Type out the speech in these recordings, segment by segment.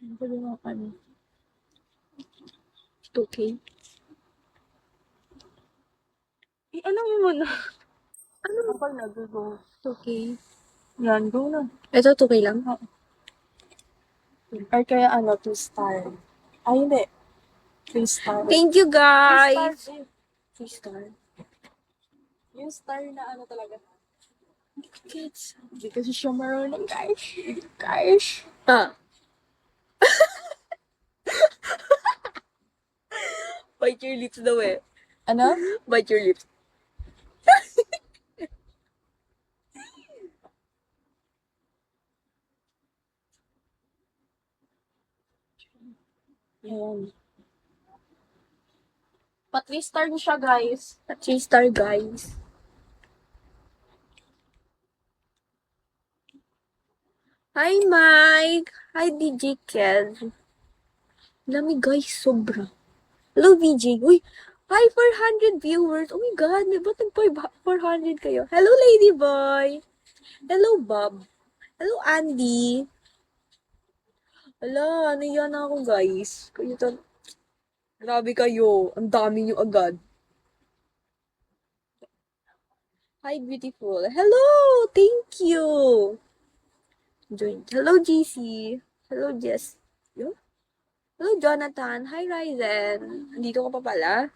Ano ba yung ano? 2K? Ano mo muna? Ano mo? Ako nag-go. 2K? Yan, go na. Ito, 2K lang? Oo. Or kaya 2 star. Ay, hindi. 3 star. Thank you, guys! 3 star. Yung star na talaga. Kids. Hindi kasi siya marunong, guys. Guys. Bite your lips daw eh. Ano? Bite your lips. Yan. Pa 3 star na siya, guys. Pa 3 star, guys. Hi, Mike! Hi, DJ Kev. Lami, guys, sobra. Hello, VJ. Uy, hi, 400 viewers. Oh my God, may ba't nag-400 kayo? Hello, Ladyboy. Hello, Bob. Hello, Andy. Hala, naiya na ako, guys. Grabe kayo. Ang dami nyo agad. Hi, beautiful. Hello! Thank you! Join. Hello, GC. Hello, Jess. Yo? Hello, Jonathan. Hi, Ryzen. Andito ka pa pala?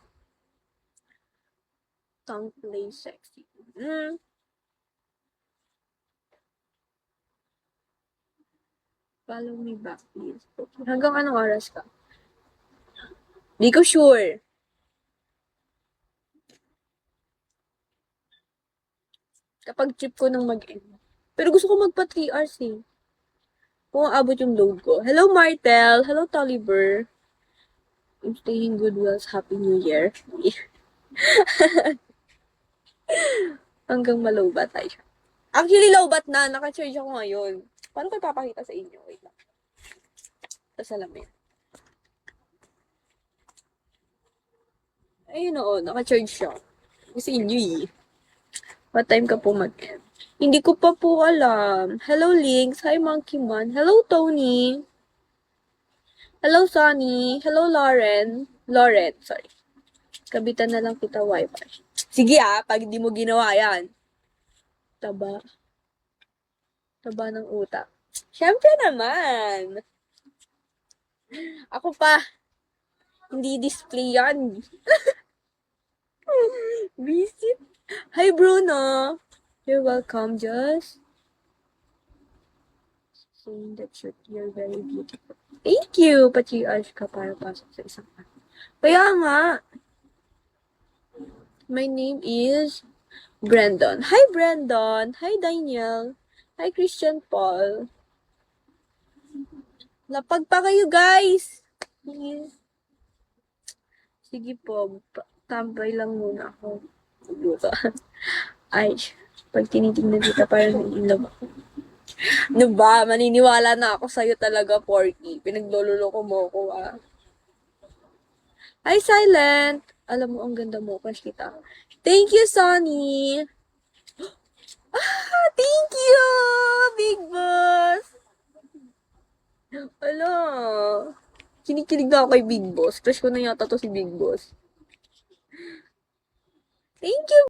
Tongue play sexy. Follow me back, please. Okay. Hanggang anong oras ka? Di ko sure. Kapag trip ko nang mag-end. Pero gusto ko magpa 3 hours eh. Kung abot yung load ko. Hello, Martel. Hello, Tolliver. I'm staying good, Wells. Happy New Year. Hanggang malobat tayo. Actually, lowbat na. Naka-charge ako ngayon. Paano ko ipapakita sa inyo? Wait lang. Tapos alam mo yan. Ayun oo, naka-charge siya. Kasi inyo eh. What time ka po mag-end? Hindi ko pa po alam. Hello, Links. Hi, Monkey Man. Hello, Tony. Hello, Sunny. Hello, Lauren. Lauren, sorry. Kabitan na lang kita wifi. Sige pag di mo ginawa yan. Taba. Taba ng utak. Siyempre naman. Ako pa. Hindi display yan. Visit. Hi, Bruno. You're welcome, Just. Saying that you're very beautiful. Thank you! Pati-arch ka para pasok sa isang ano. Kaya nga. My name is Brandon. Hi, Brandon. Hi, Daniel. Hi, Christian Paul. Lapag pa kayo, guys. Sige po. Tambay lang muna ako. Luto. Ay, pag tinitingnan kita parang naiinlove ako. Ano ba? Maniniwala na ako sa'yo talaga, Porky. Pinaglololoko mo ako, Hi, Silent! Alam mo, ang ganda mo. Crush kita. Thank you, Sonny! Thank you! Big Boss! Ala! Kinikilig na ako kay Big Boss. Crush ko na yata to si Big Boss. Thank you!